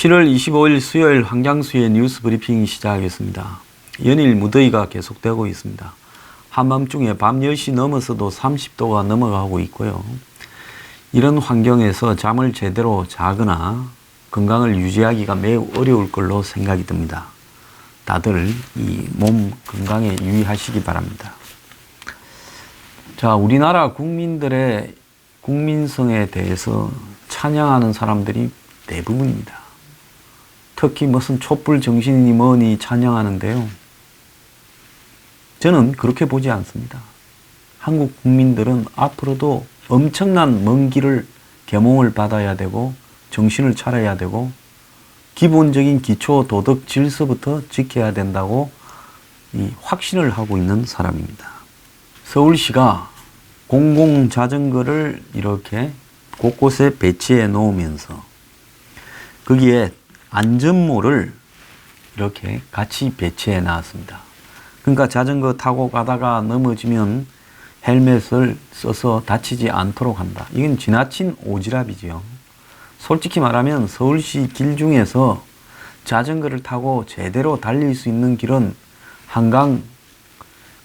7월 25일 수요일 황장수의 뉴스 브리핑 시작하겠습니다. 연일 무더위가 계속되고 있습니다. 한밤중에 밤 10시 넘어서도 30도가 넘어가고 있고요. 이런 환경에서 잠을 제대로 자거나 건강을 유지하기가 매우 어려울 걸로 생각이 듭니다. 다들 이 몸 건강에 유의하시기 바랍니다. 자, 우리나라 국민들의 국민성에 대해서 찬양하는 사람들이 대부분입니다. 특히 무슨 촛불 정신이니 뭐니 찬양하는데요. 저는 그렇게 보지 않습니다. 한국 국민들은 앞으로도 엄청난 먼 길을 계몽을 받아야 되고 정신을 차려야 되고 기본적인 기초 도덕 질서부터 지켜야 된다고 확신을 하고 있는 사람입니다. 서울시가 공공자전거를 이렇게 곳곳에 배치해 놓으면서 거기에 안전모를 이렇게 같이 배치해 놨습니다. 그러니까 자전거 타고 가다가 넘어지면 헬멧을 써서 다치지 않도록 한다. 이건 지나친 오지랖이지요. 솔직히 말하면 서울시 길 중에서 자전거를 타고 제대로 달릴 수 있는 길은 한강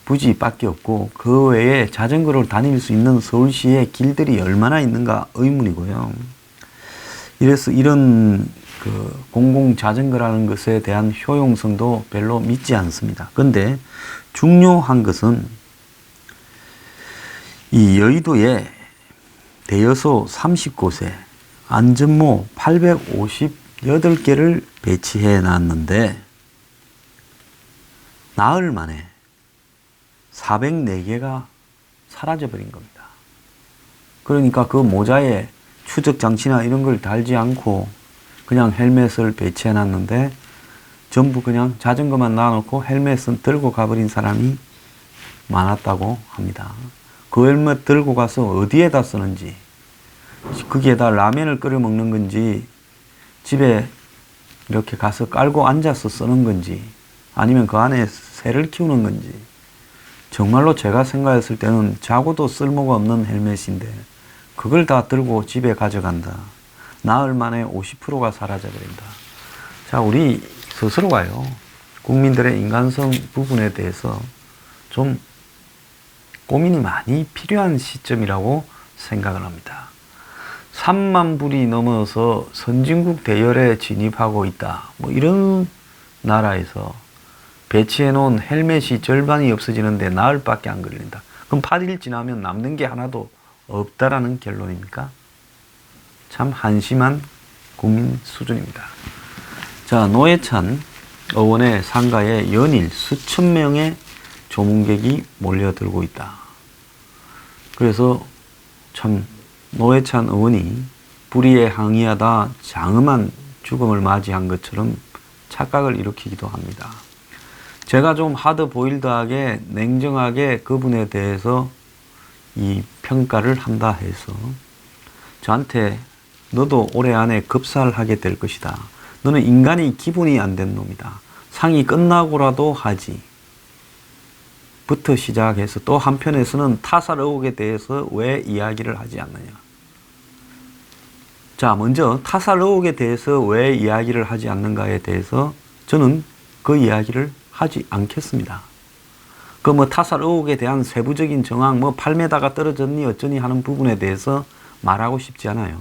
부지밖에 없고 그 외에 자전거로 다닐 수 있는 서울시의 길들이 얼마나 있는가 의문이고요. 이래서 이런 공공자전거라는 것에 대한 효용성도 별로 믿지 않습니다. 그런데 중요한 것은 이 여의도에 대여소 30곳에 안전모 858개를 배치해 놨는데 나흘 만에 404개가 사라져버린 겁니다. 그러니까 그 모자에 추적 장치나 이런 걸 달지 않고 그냥 헬멧을 배치해 놨는데 전부 그냥 자전거만 놔놓고 헬멧은 들고 가버린 사람이 많았다고 합니다. 그 헬멧 들고 가서 어디에다 쓰는지, 거기에다 라면을 끓여 먹는 건지, 집에 이렇게 가서 깔고 앉아서 쓰는 건지, 아니면 그 안에 새를 키우는 건지, 정말로 제가 생각했을 때는 자고도 쓸모가 없는 헬멧인데 그걸 다 들고 집에 가져간다. 나흘 만에 50%가 사라져버린다. 자, 우리 스스로가요, 국민들의 인간성 부분에 대해서 좀 고민이 많이 필요한 시점이라고 생각을 합니다. 3만 불이 넘어서 선진국 대열에 진입하고 있다. 뭐 이런 나라에서 배치해 놓은 헬멧이 절반이 없어지는데 나흘밖에 안 걸린다. 그럼 8일 지나면 남는 게 하나도 없다라는 결론입니까? 참 한심한 국민 수준입니다. 자, 노회찬 의원의 상가에 연일 수천 명의 조문객이 몰려들고 있다. 그래서 참 노회찬 의원이 불의에 항의하다 장엄한 죽음을 맞이한 것처럼 착각을 일으키기도 합니다. 제가 좀 하드보일드하게 냉정하게 그분에 대해서 이 평가를 한다 해서 저한테 너도 올해 안에 급살하게 될 것이다. 너는 인간이 기분이 안 된 놈이다. 상이 끝나고라도 하지. 부터 시작해서 또 한편에서는 타살 의혹에 대해서 왜 이야기를 하지 않느냐. 자, 먼저 타살 의혹에 대해서 왜 이야기를 하지 않는가에 대해서 저는 그 이야기를 하지 않겠습니다. 그 뭐 타살 의혹에 대한 세부적인 정황, 뭐 8m가 떨어졌니 어쩌니 하는 부분에 대해서 말하고 싶지 않아요.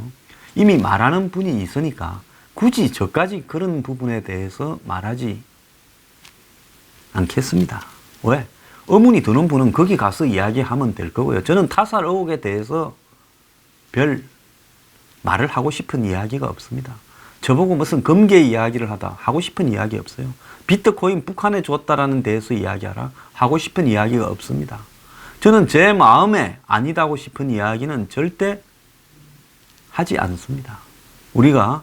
이미 말하는 분이 있으니까 굳이 저까지 그런 부분에 대해서 말하지 않겠습니다. 왜? 의문이 드는 분은 거기 가서 이야기하면 될 거고요. 저는 타살 의혹에 대해서 별 말을 하고 싶은 이야기가 없습니다. 저보고 무슨 금계 이야기를 하고 싶은 이야기 없어요. 비트코인 북한에 줬다라는 데에서 이야기하라 하고 싶은 이야기가 없습니다. 저는 제 마음에 아니다고 싶은 이야기는 절대 하지 않습니다. 우리가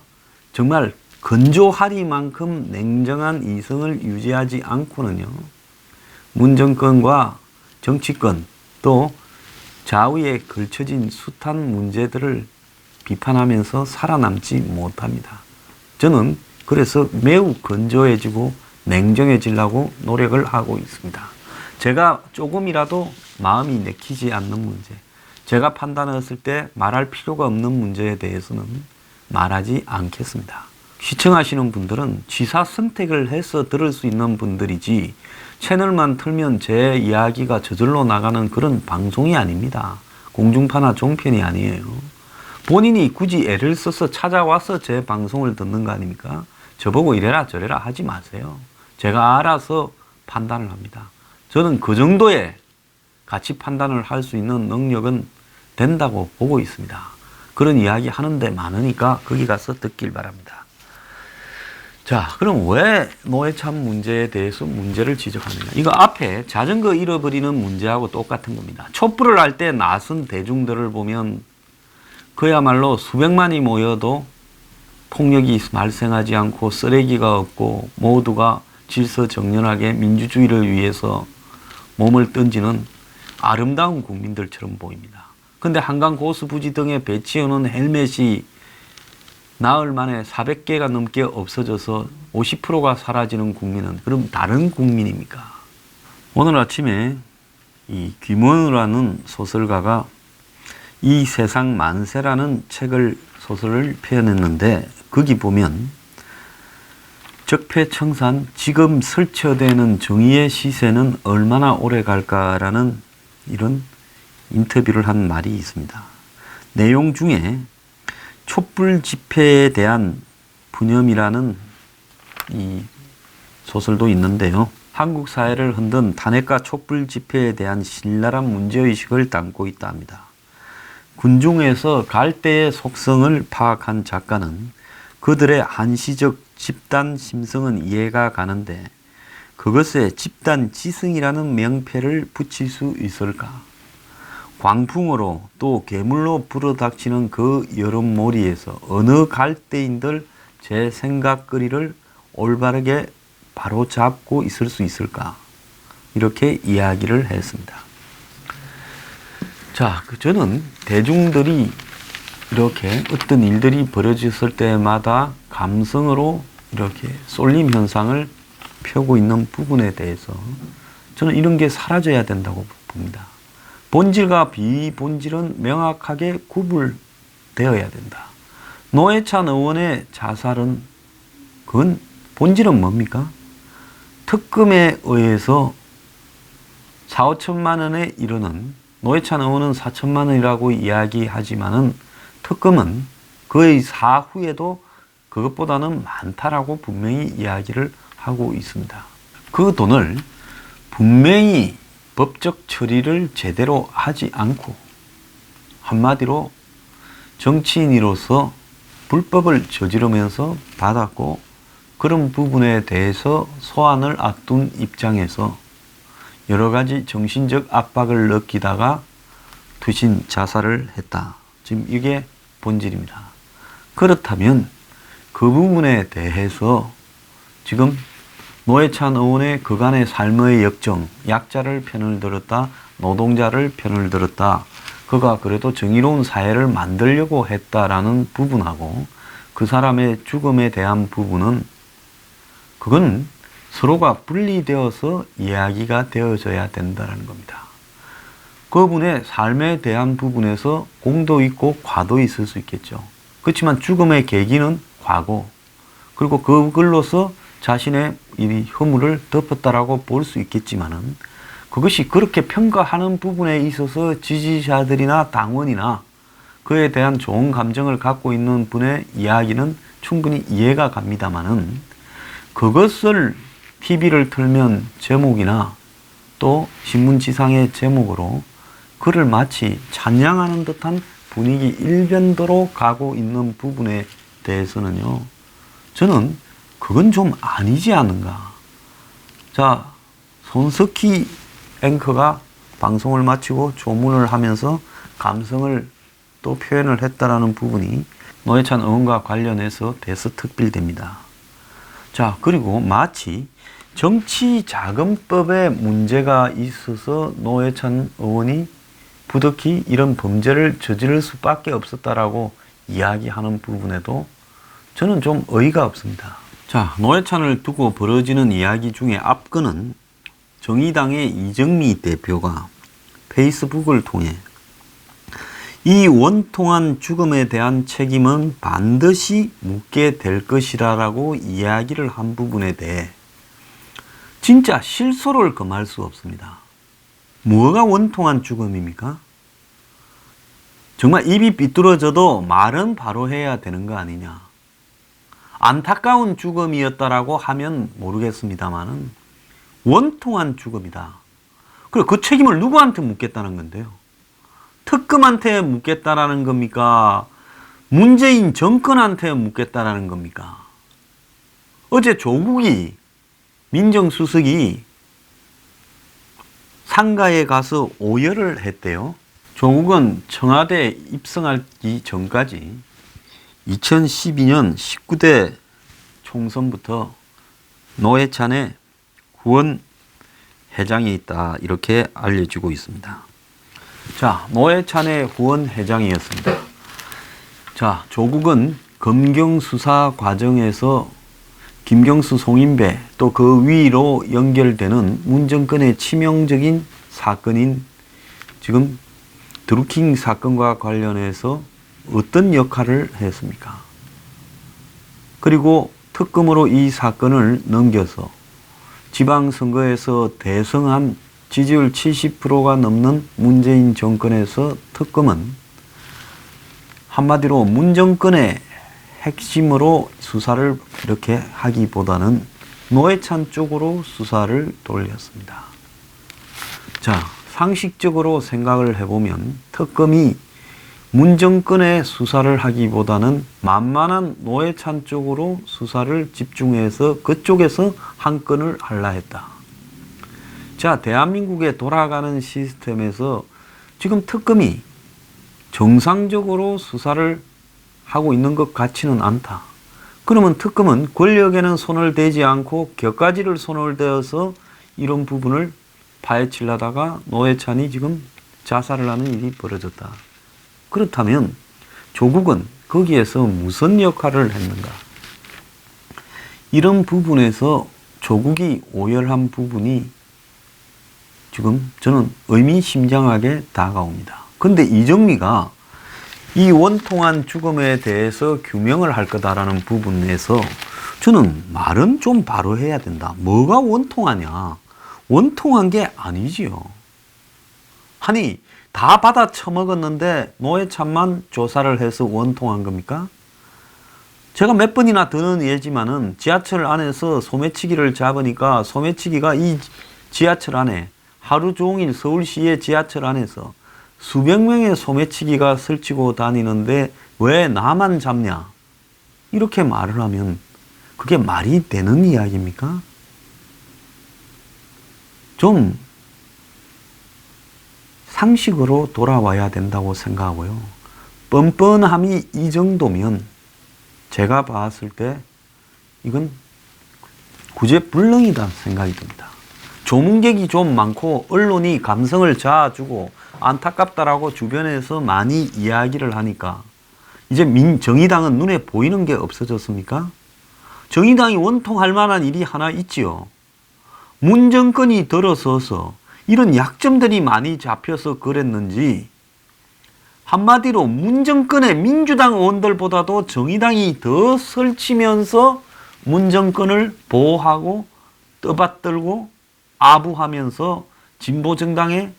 정말 건조하리만큼 냉정한 이성을 유지하지 않고는요, 문정권과 정치권 또 좌우에 걸쳐진 숱한 문제들을 비판하면서 살아남지 못합니다. 저는 그래서 매우 건조해지고 냉정해지려고 노력을 하고 있습니다. 제가 조금이라도 마음이 내키지 않는 문제, 제가 판단했을 때 말할 필요가 없는 문제에 대해서는 말하지 않겠습니다. 시청하시는 분들은 취사 선택을 해서 들을 수 있는 분들이지 채널만 틀면 제 이야기가 저절로 나가는 그런 방송이 아닙니다. 공중파나 종편이 아니에요. 본인이 굳이 애를 써서 찾아와서 제 방송을 듣는 거 아닙니까? 저보고 이래라 저래라 하지 마세요. 제가 알아서 판단을 합니다. 저는 그 정도의 가치 판단을 할 수 있는 능력은 된다고 보고 있습니다. 그런 이야기 하는데 많으니까 거기 가서 듣길 바랍니다. 자, 그럼 왜 노회찬 문제에 대해서 문제를 지적하느냐? 이거 앞에 자전거 잃어버리는 문제하고 똑같은 겁니다. 촛불을 할 때 나선 대중들을 보면 그야말로 수백만이 모여도 폭력이 발생하지 않고 쓰레기가 없고 모두가 질서정연하게 민주주의를 위해서 몸을 던지는 아름다운 국민들처럼 보입니다. 근데 한강 고수부지 등에 배치해놓은 헬멧이 나흘 만에 400개가 넘게 없어져서 50%가 사라지는 국민은 그럼 다른 국민입니까? 오늘 아침에 이 김원우라는 소설가가 이 세상 만세라는 소설을 표현했는데 거기 보면 적폐청산 지금 설쳐되는 정의의 시세는 얼마나 오래 갈까라는 이런 인터뷰를 한 말이 있습니다. 내용 중에 촛불 집회에 대한 분념이라는 이 소설도 있는데요. 한국 사회를 흔든 탄핵과 촛불 집회에 대한 신랄한 문제의식을 담고 있다 합니다. 군중에서 갈대의 속성을 파악한 작가는 그들의 한시적 집단 심성은 이해가 가는데 그것에 집단 지성이라는 명패를 붙일 수 있을까? 광풍으로 또 괴물로 불어닥치는 그 여름몰이에서 어느 갈대인들 제 생각거리를 올바르게 바로잡고 있을 수 있을까? 이렇게 이야기를 했습니다. 자, 저는 대중들이 이렇게 어떤 일들이 벌어졌을 때마다 감성으로 이렇게 쏠림 현상을 펴고 있는 부분에 대해서 저는 이런 게 사라져야 된다고 봅니다. 본질과 비본질은 명확하게 구분되어야 된다. 노회찬 의원의 자살은 그건 본질은 뭡니까? 특검에 의해서 4, 5천만 원에 이르는 노회찬 의원은 4천만 원이라고 이야기하지만은 특검은 그의 사후에도 그것보다는 많다라고 분명히 이야기를 하고 있습니다. 그 돈을 분명히 법적 처리를 제대로 하지 않고 한마디로 정치인으로서 불법을 저지르면서 받았고 그런 부분에 대해서 소환을 앞둔 입장에서 여러 가지 정신적 압박을 느끼다가 투신 자살을 했다. 지금 이게 본질입니다. 그렇다면 그 부분에 대해서 지금 노회찬 의원의 그간의 삶의 역정, 약자를 편을 들었다, 노동자를 편을 들었다, 그가 그래도 정의로운 사회를 만들려고 했다라는 부분하고 그 사람의 죽음에 대한 부분은 그건 서로가 분리되어서 이야기가 되어져야 된다는 겁니다. 그분의 삶에 대한 부분에서 공도 있고 과도 있을 수 있겠죠. 그렇지만 죽음의 계기는 과거, 그리고 그걸로서 자신의 이 허물을 덮었다라고 볼 수 있겠지만은 그것이 그렇게 평가하는 부분에 있어서 지지자들이나 당원이나 그에 대한 좋은 감정을 갖고 있는 분의 이야기는 충분히 이해가 갑니다만은 그것을 TV를 틀면 제목이나 또 신문지상의 제목으로 그를 마치 찬양하는 듯한 분위기 일변도로 가고 있는 부분에 대해서는요, 저는 그건 좀 아니지 않은가. 자, 손석희 앵커가 방송을 마치고 조문을 하면서 감성을 또 표현을 했다라는 부분이 노회찬 의원과 관련해서 대서특필됩니다. 자, 그리고 마치 정치자금법에 문제가 있어서 노회찬 의원이 부득이 이런 범죄를 저지를 수밖에 없었다라고 이야기하는 부분에도 저는 좀 어이가 없습니다. 자, 노회찬을 두고 벌어지는 이야기 중에 앞건은 정의당의 이정미 대표가 페이스북을 통해 이 원통한 죽음에 대한 책임은 반드시 묻게 될 것이라고 이야기를 한 부분에 대해 진짜 실소를 금할 수 없습니다. 뭐가 원통한 죽음입니까? 정말 입이 삐뚤어져도 말은 바로 해야 되는 거 아니냐. 안타까운 죽음이었다라고 하면 모르겠습니다만은 원통한 죽음이다. 그리고 그 책임을 누구한테 묻겠다는 건데요? 특검한테 묻겠다라는 겁니까? 문재인 정권한테 묻겠다라는 겁니까? 어제 조국이 민정수석이 상가에 가서 오열을 했대요. 조국은 청와대에 입성하기 전까지 2012년 19대 총선부터 노회찬의 후원 회장이 있다, 이렇게 알려지고 있습니다. 자, 노회찬의 후원 회장이었습니다. 자, 조국은 검경 수사 과정에서 김경수, 송인배 또 그 위로 연결되는 문정권의 치명적인 사건인 지금 드루킹 사건과 관련해서 어떤 역할을 했습니까? 그리고 특검으로 이 사건을 넘겨서 지방선거에서 대승한 지지율 70%가 넘는 문재인 정권에서 특검은 한마디로 문정권의 핵심으로 수사를 이렇게 하기보다는 노회찬 쪽으로 수사를 돌렸습니다. 자, 상식적으로 생각을 해보면 특검이 문정권의 수사를 하기보다는 만만한 노회찬 쪽으로 수사를 집중해서 그쪽에서 한 건을 하려 했다. 자, 대한민국에 돌아가는 시스템에서 지금 특검이 정상적으로 수사를 하고 있는 것 같지는 않다. 그러면 특검은 권력에는 손을 대지 않고 격가지를 손을 대어서 이런 부분을 파헤치려다가 노회찬이 지금 자살을 하는 일이 벌어졌다. 그렇다면 조국은 거기에서 무슨 역할을 했는가? 이런 부분에서 조국이 오열한 부분이 지금 저는 의미심장하게 다가옵니다. 근데 이정미가 이 원통한 죽음에 대해서 규명을 할 거다라는 부분에서 저는 말은 좀 바로 해야 된다. 뭐가 원통하냐? 원통한 게 아니지요. 아니, 다 받아 처먹었는데 노회찬만 조사를 해서 원통한 겁니까? 제가 몇 번이나 드는 예지만은 지하철 안에서 소매치기를 잡으니까 소매치기가 이 지하철 안에 하루 종일 서울시의 지하철 안에서 수백 명의 소매치기가 설치고 다니는데 왜 나만 잡냐? 이렇게 말을 하면 그게 말이 되는 이야기입니까? 좀 상식으로 돌아와야 된다고 생각하고요. 뻔뻔함이 이 정도면 제가 봤을 때 이건 구제불능이다 생각이 듭니다. 조문객이 좀 많고 언론이 감성을 자아주고 안타깝다라고 주변에서 많이 이야기를 하니까 이제 정의당은 눈에 보이는 게 없어졌습니까? 정의당이 원통할 만한 일이 하나 있지요. 문정권이 들어서서 이런 약점들이 많이 잡혀서 그랬는지 한마디로 문정권의 민주당 의원들보다도 정의당이 더 설치면서 문정권을 보호하고 떠받들고 아부하면서 진보정당의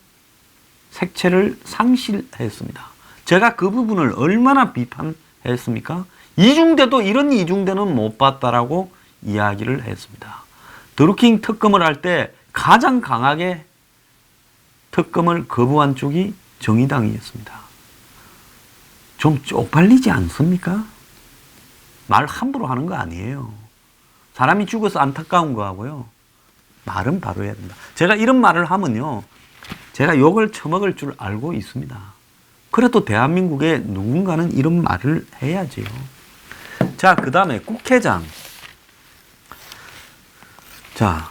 색채를 상실했습니다. 제가 그 부분을 얼마나 비판했습니까? 이중대도 이런 이중대는 못 봤다라고 이야기를 했습니다. 드루킹 특검을 할 때 가장 강하게 특검을 거부한 쪽이 정의당이었습니다. 좀 쪽팔리지 않습니까? 말 함부로 하는 거 아니에요. 사람이 죽어서 안타까운 거하고요. 말은 바로 해야 된다. 제가 이런 말을 하면요. 제가 욕을 처먹을 줄 알고 있습니다. 그래도 대한민국에 누군가는 이런 말을 해야지요. 자, 그 다음에 국회장. 자,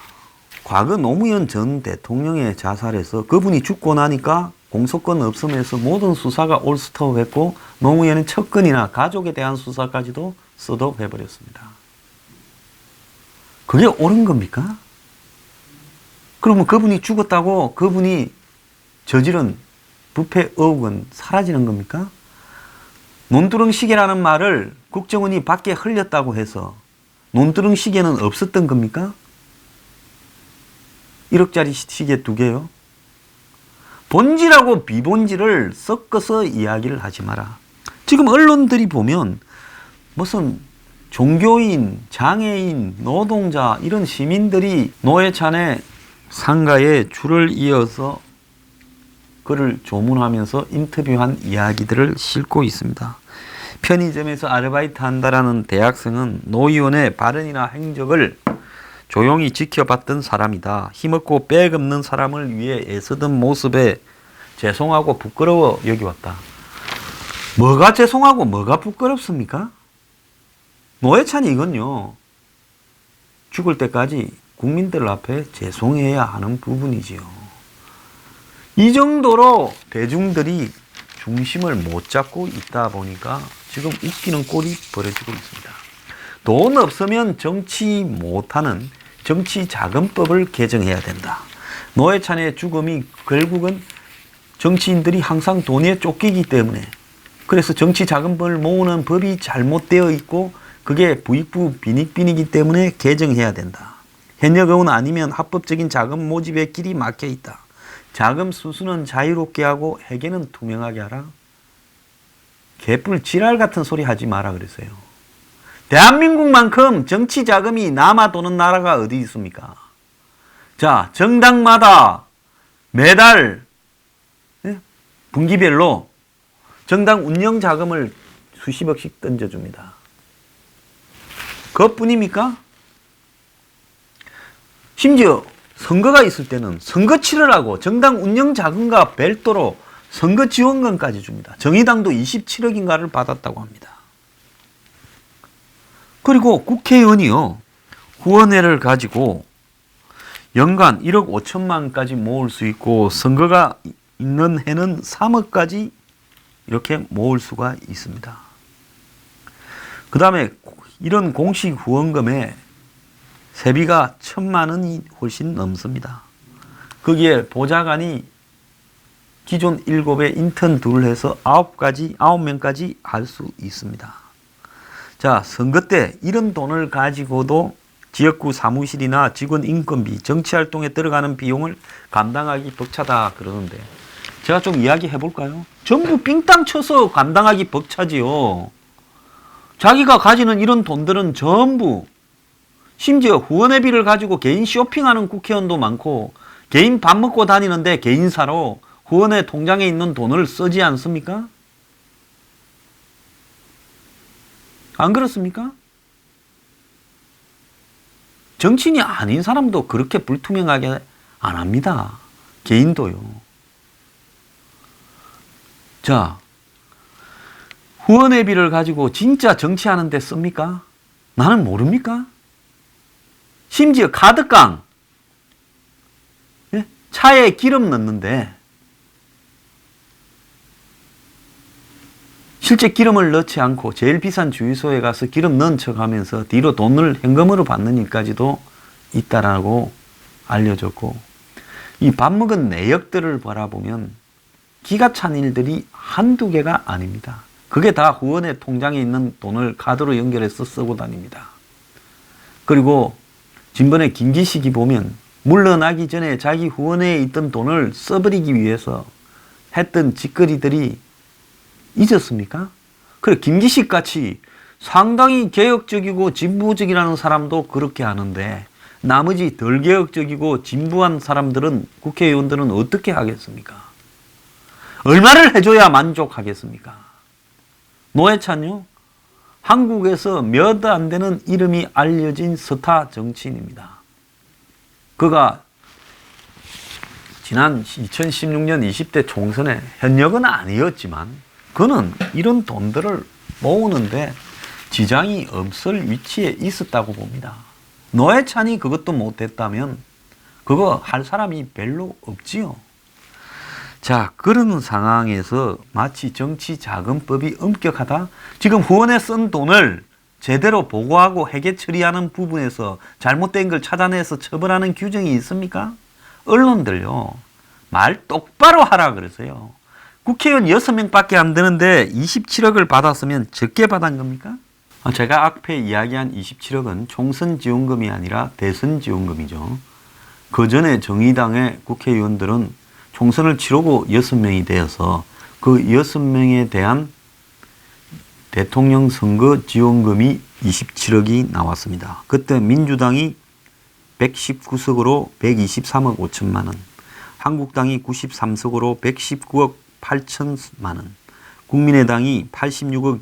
과거 노무현 전 대통령의 자살에서 그분이 죽고 나니까 공소권 없음에서 모든 수사가 올스톱했고 노무현은 척근이나 가족에 대한 수사까지도 쏟아해버렸습니다. 그게 옳은 겁니까? 그러면 그분이 죽었다고 그분이 저지른 부패 의혹은 사라지는 겁니까? 논두렁시계라는 말을 국정원이 밖에 흘렸다고 해서 논두렁시계는 없었던 겁니까? 1억짜리 시계 2개요? 본질하고 비본질을 섞어서 이야기를 하지 마라. 지금 언론들이 보면 무슨 종교인, 장애인, 노동자 이런 시민들이 노회찬의 상가에 줄을 이어서 그를 조문하면서 인터뷰한 이야기들을 싣고 있습니다. 편의점에서 아르바이트 한다라는 대학생은 노 의원의 발언이나 행적을 조용히 지켜봤던 사람이다. 힘없고 빽 없는 사람을 위해 애쓰던 모습에 죄송하고 부끄러워 여기왔다. 뭐가 죄송하고 뭐가 부끄럽습니까? 노회찬이 이건요, 죽을 때까지 국민들 앞에 죄송해야 하는 부분이지요. 이 정도로 대중들이 중심을 못 잡고 있다 보니까 지금 웃기는 꼴이 벌어지고 있습니다. 돈 없으면 정치 못하는 정치자금법을 개정해야 된다. 노회찬의 죽음이 결국은 정치인들이 항상 돈에 쫓기기 때문에, 그래서 정치자금법을 모으는 법이 잘못되어 있고 그게 부익부 빈익빈이기 때문에 개정해야 된다. 현역의원 아니면 합법적인 자금 모집의 길이 막혀 있다. 자금 수수는 자유롭게 하고 회계는 투명하게 하라. 개뿔 지랄 같은 소리 하지 마라 그랬어요. 대한민국만큼 정치 자금이 남아 도는 나라가 어디 있습니까? 자, 정당마다 매달 분기별로 정당 운영 자금을 수십억씩 던져줍니다. 그것뿐입니까? 심지어 선거가 있을 때는 선거 치르라고 정당 운영 자금과 별도로 선거 지원금까지 줍니다. 정의당도 27억인가를 받았다고 합니다. 그리고 국회의원이요, 후원회를 가지고 연간 1억 5천만까지 모을 수 있고 선거가 있는 해는 3억까지 이렇게 모을 수가 있습니다. 그 다음에 이런 공식 후원금에 세비가 1,000만 원이 훨씬 넘습니다. 거기에 보좌관이 기존 7에 인턴 둘 해서 9명까지 할 수 있습니다. 자, 선거 때 이런 돈을 가지고도 지역구 사무실이나 직원 인건비, 정치활동에 들어가는 비용을 감당하기 벅차다 그러는데, 제가 좀 이야기해 볼까요? 전부 삥땅 쳐서 감당하기 벅차지요. 자기가 가지는 이런 돈들은 전부, 심지어 후원회비를 가지고 개인 쇼핑하는 국회의원도 많고 개인 밥 먹고 다니는데 개인사로 후원회 통장에 있는 돈을 쓰지 않습니까? 안 그렇습니까? 정치인이 아닌 사람도 그렇게 불투명하게 안 합니다. 개인도요. 자, 후원회비를 가지고 진짜 정치하는 데 씁니까? 나는 모릅니까? 심지어 카드깡, 차에 기름 넣는데 실제 기름을 넣지 않고 제일 비싼 주유소에 가서 기름 넣은 척 하면서 뒤로 돈을 현금으로 받는 일까지도 있다라고 알려졌고, 이 밥 먹은 내역들을 바라보면 기가 찬 일들이 한두 개가 아닙니다. 그게 다 후원회 통장에 있는 돈을 카드로 연결해서 쓰고 다닙니다. 그리고 지난번에 김기식이 보면 물러나기 전에 자기 후원회에 있던 돈을 써버리기 위해서 했던 짓거리들이 잊었습니까? 그래, 김기식 같이 상당히 개혁적이고 진보적이라는 사람도 그렇게 하는데 나머지 덜 개혁적이고 진보한 사람들은, 국회의원들은 어떻게 하겠습니까? 얼마를 해줘야 만족하겠습니까? 노회찬요, 한국에서 몇 안 되는 이름이 알려진 스타 정치인입니다. 그가 지난 2016년 20대 총선에 현역은 아니었지만 그는 이런 돈들을 모으는데 지장이 없을 위치에 있었다고 봅니다. 노회찬이 그것도 못했다면 그거 할 사람이 별로 없지요. 자, 그런 상황에서 마치 정치자금법이 엄격하다? 지금 후원에 쓴 돈을 제대로 보고하고 회계 처리하는 부분에서 잘못된 걸 찾아내서 처벌하는 규정이 있습니까? 언론들요, 말 똑바로 하라 그러세요. 국회의원 6명밖에 안 되는데 27억을 받았으면 적게 받은 겁니까? 제가 앞에 이야기한 27억은 총선 지원금이 아니라 대선 지원금이죠. 그 전에 정의당의 국회의원들은 총선을 치르고 6명이 되어서 그 6명에 대한 대통령 선거 지원금이 27억이 나왔습니다. 그때 민주당이 119석으로 123억 5천만 원, 한국당이 93석으로 119억 8천만 원, 국민의당이 86억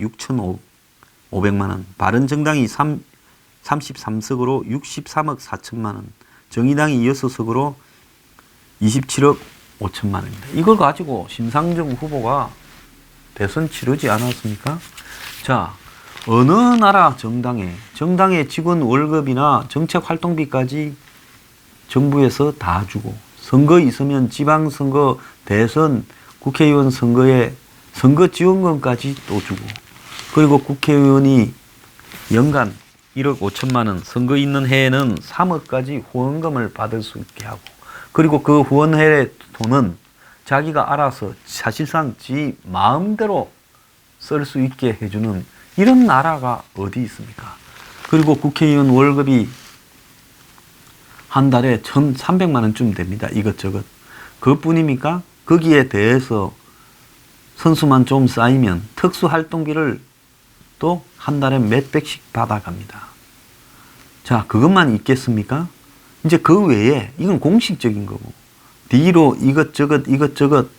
6천5백만 원, 바른정당이 33석으로 63억 4천만 원, 정의당이 6석으로 27억 5천만 원입니다. 이걸 가지고 심상정 후보가 대선 치르지 않았습니까? 자, 어느 나라 정당의 직원 월급이나 정책 활동비까지 정부에서 다 주고, 선거 있으면 지방선거, 대선, 국회의원 선거에 선거 지원금까지 또 주고, 그리고 국회의원이 연간 1억 5천만 원, 선거 있는 해에는 3억까지 후원금을 받을 수 있게 하고, 그리고 그 후원회 돈은 자기가 알아서 사실상 지 마음대로 쓸 수 있게 해주는 이런 나라가 어디 있습니까? 그리고 국회의원 월급이 한 달에 1,300만 원쯤 됩니다. 이것저것. 그것뿐입니까? 거기에 대해서 선수만 좀 쌓이면 특수활동비를 또 한 달에 몇백씩 받아갑니다. 자, 그것만 있겠습니까? 이제 그 외에 이건 공식적인 거고, 뒤로 이것저것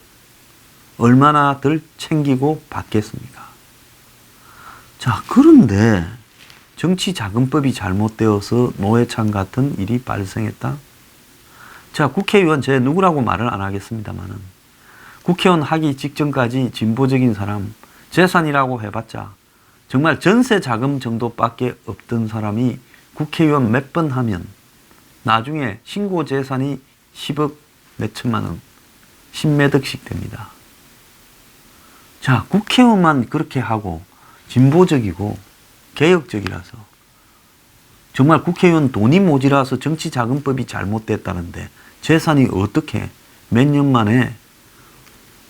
얼마나 덜 챙기고 받겠습니까? 자, 그런데 정치자금법이 잘못되어서 노회찬 같은 일이 발생했다? 자, 국회의원 제 누구라고 말을 안 하겠습니다만은, 국회의원 하기 직전까지 진보적인 사람, 재산이라고 해봤자 정말 전세 자금 정도밖에 없던 사람이 국회의원 몇 번 하면 나중에 신고 재산이 10억 몇천만 원, 10몇 억씩 됩니다. 자, 국회의원만 그렇게 하고 진보적이고 개혁적이라서, 정말 국회의원 돈이 모자라서 정치자금법이 잘못됐다는데 재산이 어떻게 몇 년 만에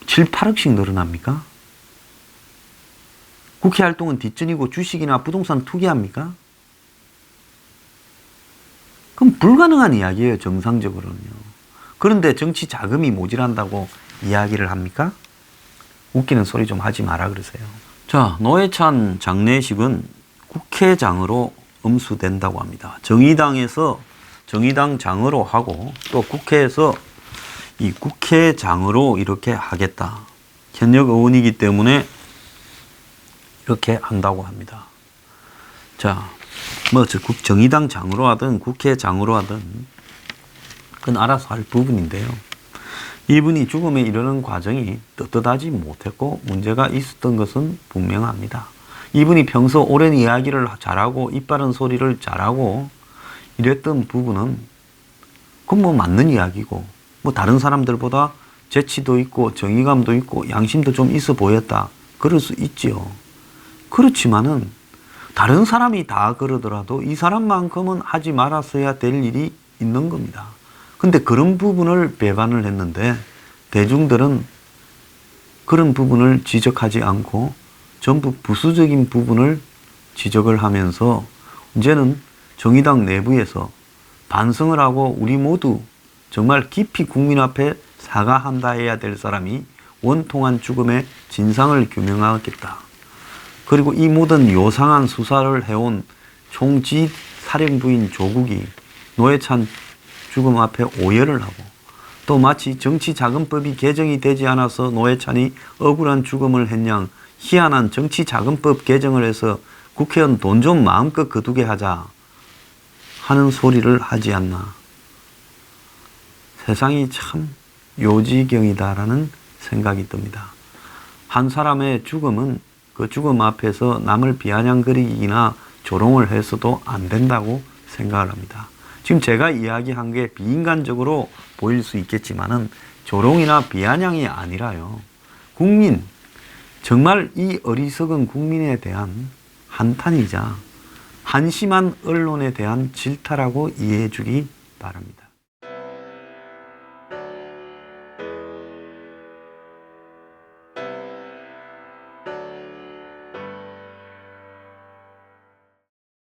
7, 8억씩 늘어납니까? 국회 활동은 뒷전이고 주식이나 부동산 투기합니까? 그럼 불가능한 이야기예요, 정상적으로는요. 그런데 정치 자금이 모자란다고 이야기를 합니까? 웃기는 소리 좀 하지 마라 그러세요. 자, 노회찬 장례식은 국회장으로 엄수된다고 합니다. 정의당에서 정의당 장으로 하고, 또 국회에서 이 국회장으로 이렇게 하겠다. 현역 의원이기 때문에 이렇게 한다고 합니다. 자, 뭐 정의당 장으로 하든 국회장으로 하든 그건 알아서 할 부분인데요. 이분이 죽음에 이르는 과정이 떳떳하지 못했고 문제가 있었던 것은 분명합니다. 이분이 평소 오랜 이야기를 잘하고 이빠른 소리를 잘하고 이랬던 부분은 그건 뭐 맞는 이야기고, 뭐 다른 사람들보다 재치도 있고 정의감도 있고 양심도 좀 있어 보였다, 그럴 수 있지요. 그렇지만은 다른 사람이 다 그러더라도 이 사람만큼은 하지 말았어야 될 일이 있는 겁니다. 근데 그런 부분을 배반을 했는데 대중들은 그런 부분을 지적하지 않고 전부 부수적인 부분을 지적을 하면서 이제는 정의당 내부에서 반성을 하고 우리 모두 정말 깊이 국민 앞에 사과한다 해야 될 사람이 원통한 죽음의 진상을 규명하겠다. 그리고 이 모든 요상한 수사를 해온 총지 사령부인 조국이 노회찬 죽음 앞에 오열을 하고, 또 마치 정치자금법이 개정이 되지 않아서 노회찬이 억울한 죽음을 했냐, 희한한 정치자금법 개정을 해서 국회의원 돈 좀 마음껏 거두게 하자 하는 소리를 하지 않나. 세상이 참 요지경이다라는 생각이 듭니다. 한 사람의 죽음은 그 죽음 앞에서 남을 비아냥거리기나 조롱을 해서도 안 된다고 생각을 합니다. 지금 제가 이야기한 게 비인간적으로 보일 수 있겠지만은 조롱이나 비아냥이 아니라요, 국민, 정말 이 어리석은 국민에 대한 한탄이자 한심한 언론에 대한 질타라고 이해해 주기 바랍니다.